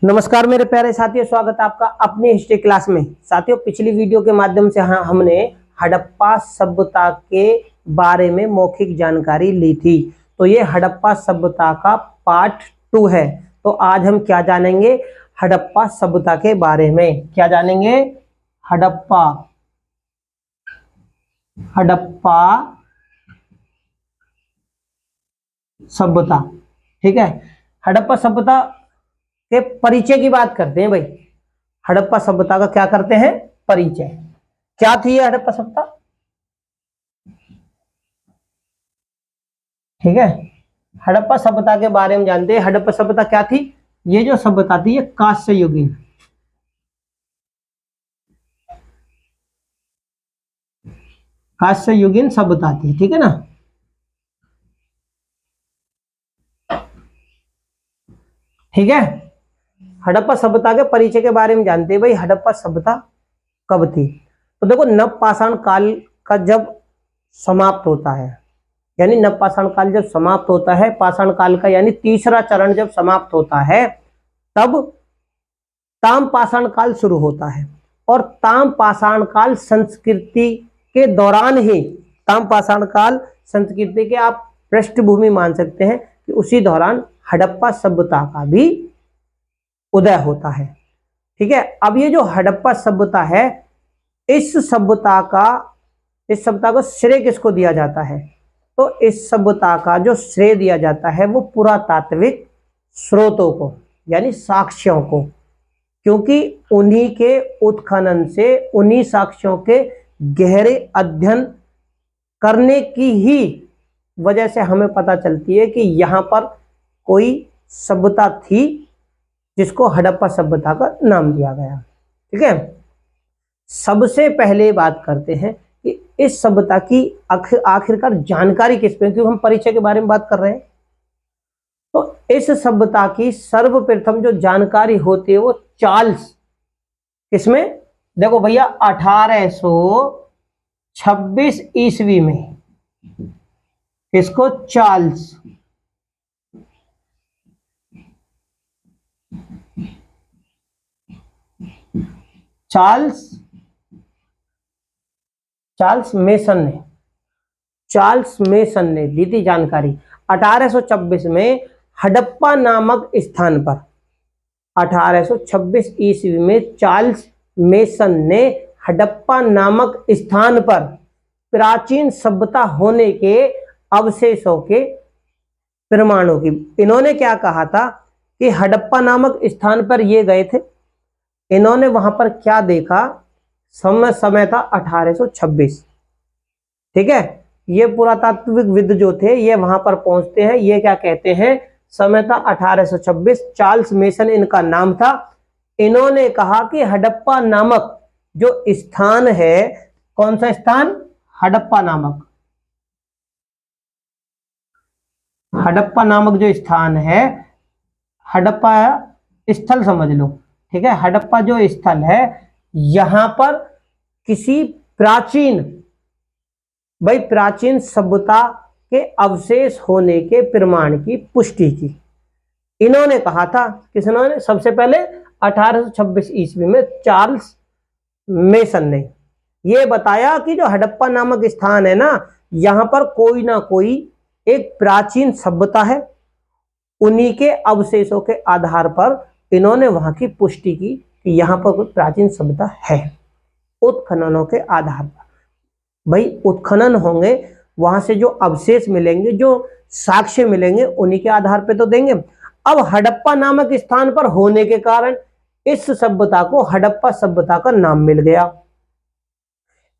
नमस्कार मेरे प्यारे साथियों, स्वागत है आपका अपनी हिस्ट्री क्लास में। साथियों, पिछली वीडियो के माध्यम से हमने हड़प्पा सभ्यता के बारे में मौखिक जानकारी ली थी। तो ये हड़प्पा सभ्यता का पार्ट 2 है। तो आज हम क्या जानेंगे? हड़प्पा सभ्यता के बारे में क्या जानेंगे? हड़प्पा सभ्यता। ठीक है, हड़प्पा सभ्यता के परिचय की बात करते हैं भाई। हड़प्पा सभ्यता का क्या करते हैं? परिचय। क्या थी ये हड़प्पा सभ्यता? ठीक है, हड़प्पा सभ्यता के बारे में जानते हैं। हड़प्पा सभ्यता क्या थी? ये जो सभ्यता थी ये कांस्य युगीन सभ्यता थी। ठीक है ना। ठीक है, हड़प्पा सभ्यता के परिचय के बारे में जानते हैं भाई। हड़प्पा सभ्यता कब थी? तो देखो, नवपाषाण काल का जब समाप्त होता है, यानी नवपाषाण काल जब समाप्त होता है, पाषाण काल का यानी तीसरा चरण जब समाप्त होता है, तब ताम्रपाषाण काल शुरू होता है। और ताम्रपाषाण काल संस्कृति के दौरान ही, ताम्रपाषाण काल संस्कृति के आप पृष्ठभूमि मान सकते हैं कि उसी दौरान हड़प्पा सभ्यता का भी उदय होता है। ठीक है, अब ये जो हड़प्पा सभ्यता है, इस सभ्यता को श्रेय किसको दिया जाता है? तो इस सभ्यता का जो श्रेय दिया जाता है वो पुरातात्विक स्रोतों को, यानी साक्ष्यों को, क्योंकि उन्हीं के उत्खनन से, उन्हीं साक्ष्यों के गहरे अध्ययन करने की ही वजह से हमें पता चलती है कि यहाँ पर कोई सभ्यता थी जिसको हड़प्पा सभ्यता का नाम दिया गया। ठीक है, सबसे पहले बात करते हैं कि इस सभ्यता की आखिरकार जानकारी किस पे, क्योंकि हम परिचय के बारे में बात कर रहे हैं। तो इस सभ्यता की सर्वप्रथम जो जानकारी होती है वो चार्ल्स, किसमें? देखो भैया, 1826 ईस्वी में। इसको चार्ल्स चार्ल्स मेसन ने दी थी जानकारी। 1826 में हड़प्पा नामक स्थान पर, 1826 ईस्वी में चार्ल्स मेसन ने हड़प्पा नामक स्थान पर प्राचीन सभ्यता होने के अवशेषों के प्रमाणों की, इन्होंने क्या कहा था कि हड़प्पा नामक स्थान पर ये गए थे, इन्होंने वहां पर क्या देखा? समय था 1826। ठीक है, ये पुरातात्विक विद जो थे ये वहां पर पहुंचते हैं, ये क्या कहते हैं? समय था 1826। चार्ल्स मेसन इनका नाम था। इन्होंने कहा कि हड़प्पा नामक जो स्थान है, कौन सा स्थान? हड़प्पा नामक जो स्थान है, हड़प्पा स्थल समझ लो। ठीक है, हड़प्पा जो स्थल है, यहां पर किसी प्राचीन सभ्यता के अवशेष होने के प्रमाण की पुष्टि की इन्होंने कहा था। किसने? सबसे पहले 1826 ईस्वी में चार्ल्स मेसन ने यह बताया कि जो हड़प्पा नामक स्थान है ना, यहां पर कोई ना कोई एक प्राचीन सभ्यता है। उन्हीं के अवशेषों के आधार पर इन्होंने वहां की पुष्टि की कि यहां पर कोई प्राचीन सभ्यता है, उत्खननों के आधार पर। भाई, उत्खनन होंगे, वहां से जो अवशेष मिलेंगे, जो साक्ष्य मिलेंगे, उन्हीं के आधार पे तो देंगे। अब हड़प्पा नामक स्थान पर होने के कारण इस सभ्यता को हड़प्पा सभ्यता का नाम मिल गया।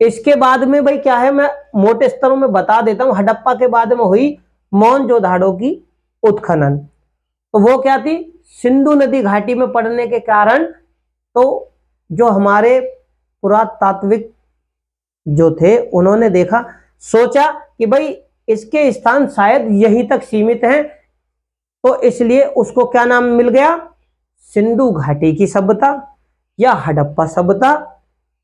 इसके बाद में भाई क्या है, मैं मोटे स्तरों में बता देता हूं। हड़प्पा के बाद में हुई मोहनजोदड़ो की उत्खनन। तो वो क्या थी? सिंधु नदी घाटी में पड़ने के कारण तो जो हमारे पुरातात्विक जो थे, उन्होंने देखा, सोचा कि भाई इसके स्थान शायद यहीं तक सीमित हैं, तो इसलिए उसको क्या नाम मिल गया? सिंधु घाटी की सभ्यता, या हड़प्पा सभ्यता,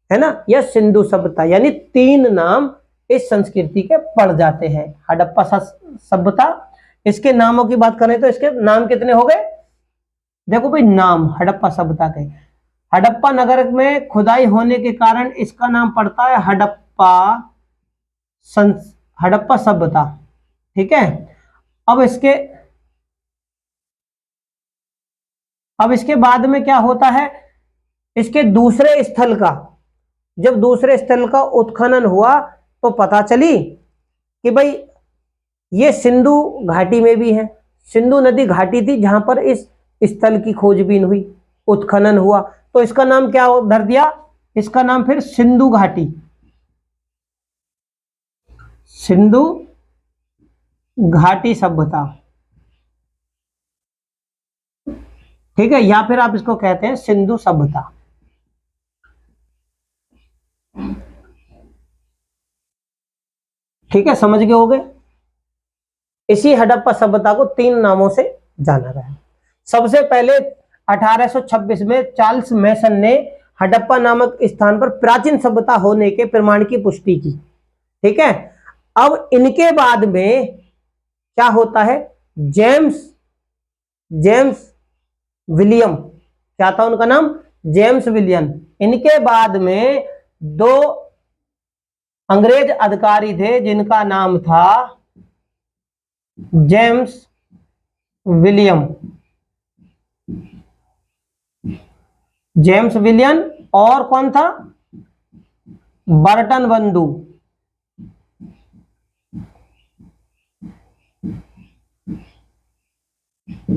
है ना, या सिंधु सभ्यता, यानी 3 नाम इस संस्कृति के पड़ जाते हैं। हड़प्पा सभ्यता, इसके नामों की बात करें तो इसके नाम कितने हो गए? देखो भाई नाम हड़प्पा सभ्यता के, हड़प्पा नगर में खुदाई होने के कारण इसका नाम पड़ता है हड़प्पा सभ्यता। ठीक है। अब इसके अब इसके बाद में क्या होता है, इसके दूसरे स्थल का, जब दूसरे स्थल का उत्खनन हुआ तो पता चली कि भाई ये सिंधु घाटी में भी है। सिंधु नदी घाटी थी जहां पर इस स्थल की खोजबीन हुई, उत्खनन हुआ, तो इसका नाम क्या धर दिया, इसका नाम फिर सिंधु घाटी, सिंधु घाटी सभ्यता। ठीक है, या फिर आप इसको कहते हैं सिंधु सभ्यता। ठीक है, समझ गए होगे। इसी हड़प्पा सभ्यता को 3 नामों से जाना गया। सबसे पहले 1826 में चार्ल्स मैसन ने हड़प्पा नामक स्थान पर प्राचीन सभ्यता होने के प्रमाण की पुष्टि की। ठीक है। अब इनके बाद में क्या होता है, जेम्स विलियम, क्या था उनका नाम, जेम्स विलियम। इनके बाद में 2 अंग्रेज अधिकारी थे जिनका नाम था जेम्स विलियम, जेम्स विलियम, और कौन था, बर्टन बंधु।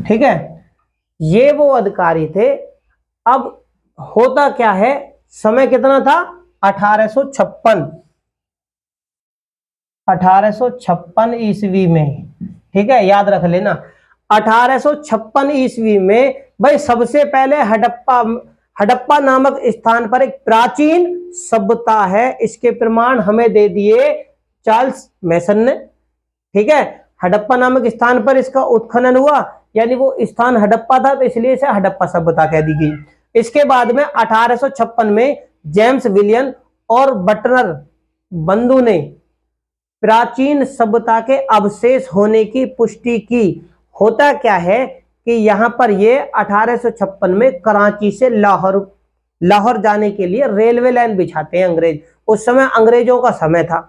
ठीक है, ये वो अधिकारी थे। अब होता क्या है, समय कितना था, 1856 ईस्वी में। ठीक है, याद रख लेना 1856 ईस्वी में भाई सबसे पहले हड़प्पा नामक स्थान पर एक प्राचीन सभ्यता है, इसके प्रमाण हमें दे दिए चार्ल्स मैसन ने। ठीक है, हड़प्पा नामक स्थान पर इसका उत्खनन हुआ, यानी वो स्थान हड़प्पा था तो इसलिए इसे हड़प्पा सभ्यता कह दी गई। इसके बाद में 1856 में जेम्स विलियम और बटनर बंधु ने प्राचीन सभ्यता के अवशेष होने की पुष्टि की। होता क्या है कि यहां पर ये 1856 में कराची से लाहौर जाने के लिए रेलवे लाइन बिछाते हैं अंग्रेज। उस समय अंग्रेजों का समय था,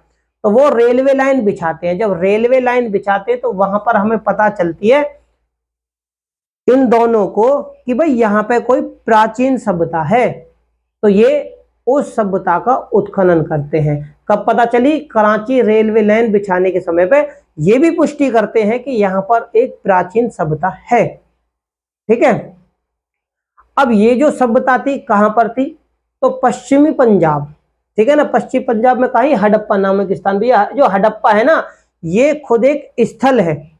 तो वो रेलवे लाइन बिछाते हैं। जब रेलवे लाइन बिछाते हैं तो वहां पर हमें पता चलती है इन दोनों को कि भाई यहाँ पे कोई प्राचीन सभ्यता है, तो ये उस सभ्यता का उत्खनन करते हैं। कब पता चली, कराची रेलवे लाइन बिछाने के समय पे ये भी पुष्टि करते हैं कि यहाँ पर एक प्राचीन सभ्यता है। ठीक है, अब ये जो सभ्यता थी कहां पर थी, तो पश्चिमी पंजाब। ठीक है ना, पश्चिमी पंजाब में कहीं हड़प्पा नामक स्थान भी, जो हड़प्पा है ना ये खुद एक स्थल है,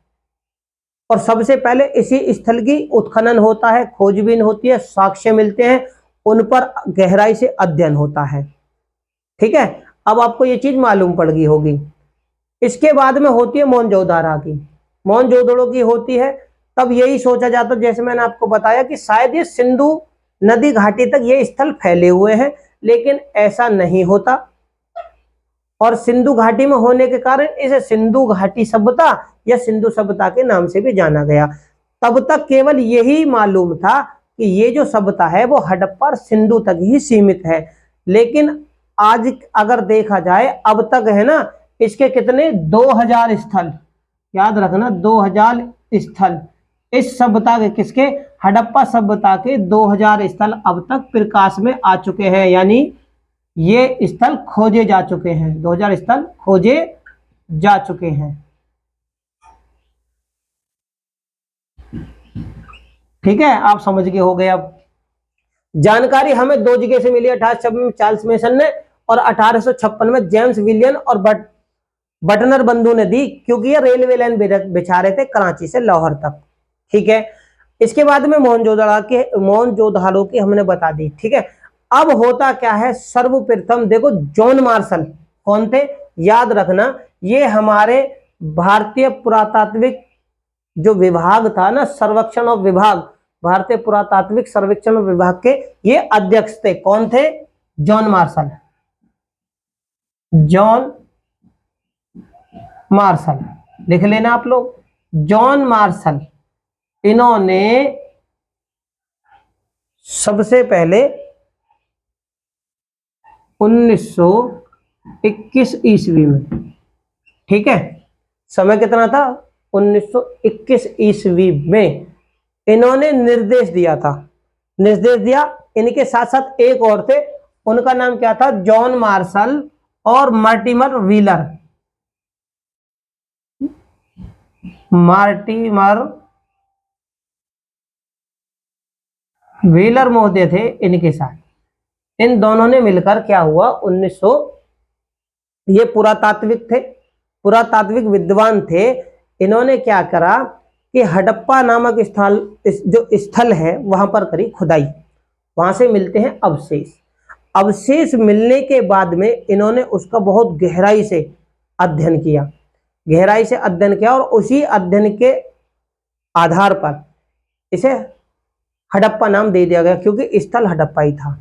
और सबसे पहले इसी स्थल की उत्खनन होता है, खोजबीन होती है, साक्ष्य मिलते हैं, उन पर गहराई से अध्ययन होता है। ठीक है, अब आपको ये चीज मालूम पड़ गई होगी। इसके बाद में होती है मोहनजोदारो की, मोहनजोदड़ो की होती है। तब यही सोचा जाता, जैसे मैंने आपको बताया कि शायद ये सिंधु नदी घाटी तक ये स्थल फैले हुए हैं, लेकिन ऐसा नहीं होता, और सिंधु घाटी में होने के कारण इसे सिंधु घाटी सभ्यता या सिंधु सभ्यता के नाम से भी जाना गया। तब तक केवल यही मालूम था कि ये जो सभ्यता है वो हड़प्पा और सिंधु तक ही सीमित है, लेकिन आज अगर देखा जाए अब तक है ना, इसके कितने 2000 स्थल, याद रखना 2000 स्थल इस सभ्यता के, किसके, हड़प्पा सभ्यता के 2000 स्थल अब तक प्रकाश में आ चुके हैं, यानी ये स्थल खोजे जा चुके हैं, 2000 स्थल खोजे जा चुके हैं। ठीक है, आप समझ गए हो गए। अब जानकारी हमें 2 जगह से मिली, 1856 में चार्ल्स मैसन ने और 1856 में जेम्स विलियम और बटनर बंधु ने दी, क्योंकि ये रेलवे लाइन बिछा रहे थे कराची से लाहौर तक। ठीक है, इसके बाद में मोहनजोदारो की हमने बता दी। ठीक है, अब होता क्या है, सर्वप्रथम देखो जॉन मार्शल कौन थे, याद रखना ये हमारे भारतीय पुरातात्विक जो विभाग था ना, सर्वेक्षण ऑफ विभाग, भारतीय पुरातात्विक सर्वेक्षण विभाग के ये अध्यक्ष थे। कौन थे, जॉन मार्शल, जॉन मार्शल लिख लेना आप लोग, जॉन मार्शल। इन्होंने सबसे पहले 1921 ईस्वी में, ठीक है, समय कितना था, 1921 ईस्वी में इन्होंने निर्देश दिया था, निर्देश दिया। इनके साथ साथ एक और थे, उनका नाम क्या था, जॉन मार्शल और मार्टिमर व्हीलर, मार्टिमर व्हीलर महोदय थे इनके साथ। इन दोनों ने मिलकर क्या हुआ, 1900, ये पुरातात्विक थे, पुरातात्विक विद्वान थे। इन्होंने क्या करा कि हड़प्पा नामक स्थल, जो स्थल है वहां पर करी खुदाई, वहां से मिलते हैं अवशेष। अवशेष मिलने के बाद में इन्होंने उसका बहुत गहराई से अध्ययन किया, गहराई से अध्ययन किया, और उसी अध्ययन के आधार पर इसे हड़प्पा नाम दे दिया गया, क्योंकि स्थल हड़प्पा ही था,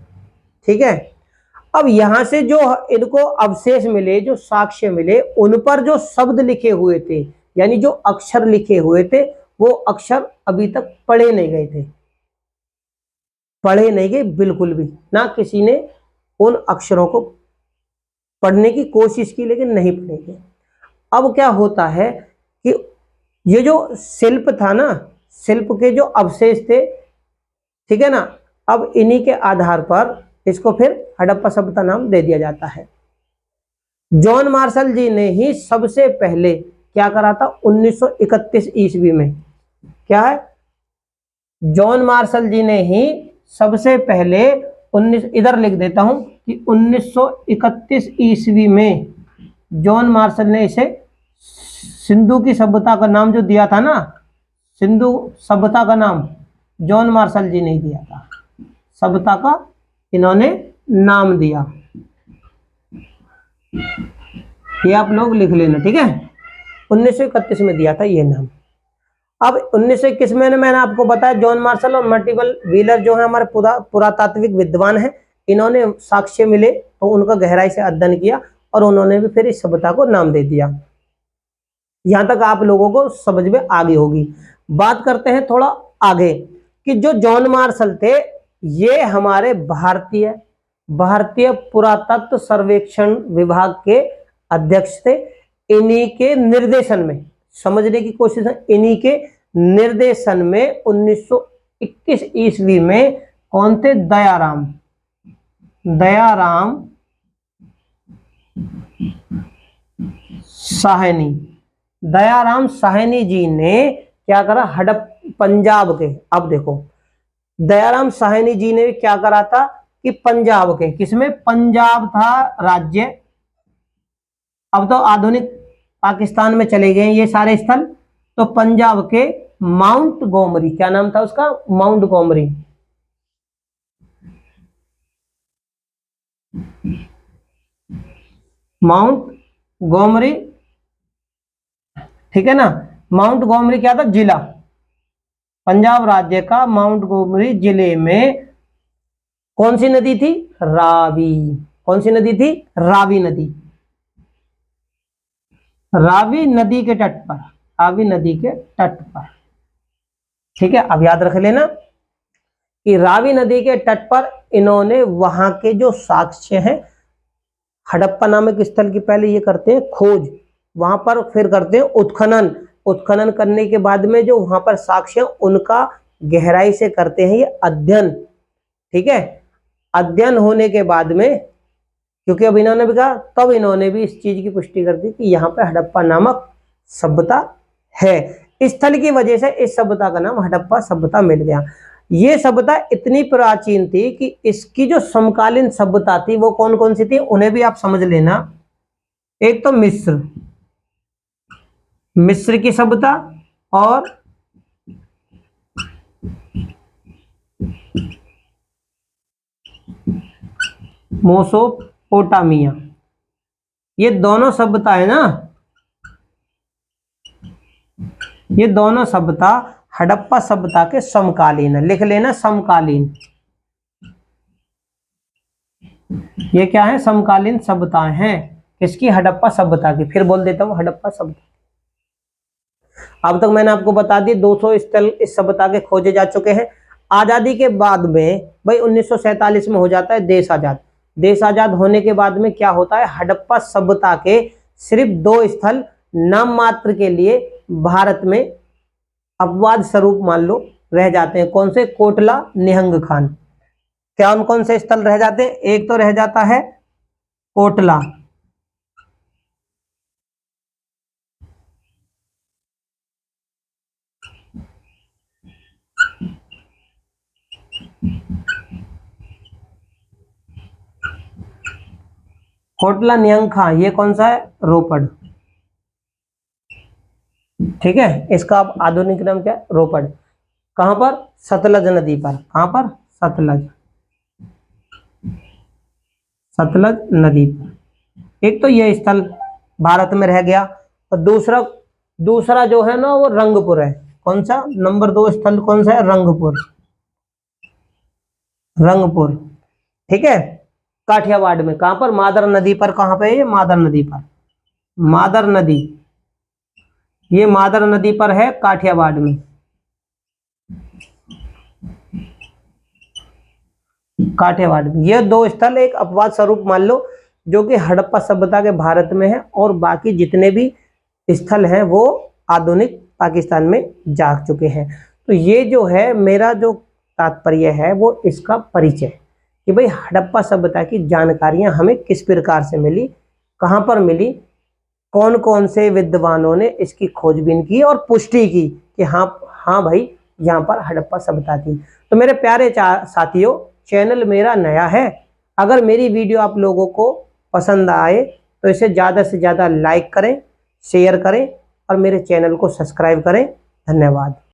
ठीक है। अब यहां से जो इनको अवशेष मिले, जो साक्ष्य मिले, उन पर जो शब्द लिखे हुए थे, यानी जो अक्षर लिखे हुए थे, वो अक्षर अभी तक पढ़े नहीं गए थे, पढ़े नहीं गए बिल्कुल भी, ना किसी ने उन अक्षरों को पढ़ने की कोशिश की, लेकिन नहीं पढ़े गए। अब क्या होता है कि ये जो शिल्प था ना, शिल्प के जो अवशेष थे, ठीक है ना, अब इन्हीं के आधार पर इसको फिर हड़प्पा सभ्यता नाम दे दिया जाता है। जॉन मार्शल जी ने ही सबसे पहले क्या करा था, 1931 ईस्वी में, क्या है, जॉन मार्शल जी ने ही सबसे पहले 19, इधर लिख देता हूं कि 1931 ईस्वी में जॉन मार्शल ने इसे सिंधु की सभ्यता का नाम जो दिया था ना, सिंधु सभ्यता का नाम जॉन मार्शल जी ने दिया था, सभ्यता का इन्होंने नाम दिया, ये आप लोग लिख लेना, ठीक है। 1931 में दिया था ये नाम। अब 1921 में मैंने आपको बताया, जॉन मार्शल और मल्टीपल व्हीलर जो है हमारे पुरातात्विक विद्वान हैं, इन्होंने साक्ष्य मिले तो उनका गहराई से अध्ययन किया, और उन्होंने भी फिर इस सभ्यता को नाम दे दिया। यहां तक आप लोगों को समझ में आगे होगी। बात करते हैं थोड़ा आगे कि जो जॉन मार्शल थे, ये हमारे भारतीय पुरातत्व सर्वेक्षण विभाग के अध्यक्ष थे। इन्हीं के निर्देशन में, समझने की कोशिश है, इन्हीं के निर्देशन में 1921 ईस्वी में कौन थे, दयाराम साहनी, दयाराम साहनी जी ने क्या करा, पंजाब के, अब देखो दयाराम साहनी जी ने क्या करा था कि पंजाब के, किसमें, पंजाब था राज्य, अब तो आधुनिक पाकिस्तान में चले गए ये सारे स्थल, तो पंजाब के माउंट गोमरी, क्या नाम था उसका, माउंट गोमरी, माउंट गोमरी, ठीक है ना। माउंट गोमरी क्या था, जिला, पंजाब राज्य का माउंट गोमरी जिले में कौन सी नदी थी, रावी, कौन सी नदी थी, रावी नदी, रावी नदी के तट पर, रावी नदी के तट पर, ठीक है। अब याद रख लेना कि रावी नदी के तट पर इन्होंने वहां के जो साक्ष्य हैं, हड़प्पा नामक स्थल की पहले ये करते हैं खोज, वहां पर फिर करते हैं उत्खनन, उत्खनन करने के बाद में जो वहां पर साक्ष्य उनका गहराई से करते हैं ये अध्ययन, ठीक है। अध्ययन होने के बाद में, क्योंकि अब इन्होंने भी कहा, तब इन्होंने भी इस चीज की पुष्टि कर दी कि यहाँ पे हड़प्पा नामक सभ्यता है। इस स्थल की वजह से इस सभ्यता का नाम हड़प्पा सभ्यता मिल गया। ये सभ्यता इतनी प्राचीन थी कि इसकी जो समकालीन सभ्यता थी वो कौन कौन सी थी, उन्हें भी आप समझ लेना। एक तो मिस्र की सभ्यता, और मेसोपोटामिया, ये दोनों सभ्यता है ना, ये दोनों सभ्यता हड़प्पा सभ्यता के समकालीन है, लिख लेना समकालीन, ये क्या है, समकालीन सभ्यताएं हैं, किसकी, हड़प्पा सभ्यता की। फिर बोल देता हूं, हड़प्पा सभ्यता। अब तक मैंने आपको बता दी 200 स्थल इस सभ्यता के खोजे जा चुके हैं। आजादी के बाद में भाई 1947 में हो जाता है देश आजाद। देश आजाद होने के बाद में क्या होता है, हड़प्पा सभ्यता के सिर्फ 2 स्थल नाम मात्र के लिए भारत में अपवाद स्वरूप मान लो रह जाते हैं। कौन से? कोटला, निहंग खान। कौन से स्थल रह जाते हैं? एक तो रह जाता है कोटला, कोटला निहंग खान, ये कौन सा है? रोपड़। ठीक है, इसका अब आधुनिक नाम क्या है? रोपड़। कहां पर? सतलज नदी पर। कहां पर? सतलज, सतलज नदी पर। एक तो ये स्थल भारत में रह गया, और दूसरा दूसरा जो है ना वो रंगपुर है। कौन सा? नंबर 2 स्थल कौन सा है? रंगपुर, रंगपुर। ठीक है, काठियावाड़ में। कहां पर? मादर नदी पर। कहां पे? ये मादर नदी पर, मादर नदी, ये मादर नदी पर है काठियावाड़ में। काठियावाड़ में ये 2 स्थल एक अपवाद स्वरूप मान लो, जो कि हड़प्पा सभ्यता के भारत में है, और बाकी जितने भी स्थल हैं वो आधुनिक पाकिस्तान में जा चुके हैं। तो ये जो है मेरा जो तात्पर्य है वो इसका परिचय, कि भाई हड़प्पा सभ्यता की जानकारियां हमें किस प्रकार से मिली, कहां पर मिली, कौन कौन से विद्वानों ने इसकी खोजबीन की और पुष्टि की कि हाँ हाँ भाई यहाँ पर हड़प्पा सभ्यता थी। तो मेरे प्यारे साथियों, चैनल मेरा नया है, अगर मेरी वीडियो आप लोगों को पसंद आए तो इसे ज़्यादा से ज़्यादा लाइक करें, शेयर करें और मेरे चैनल को सब्सक्राइब करें। धन्यवाद।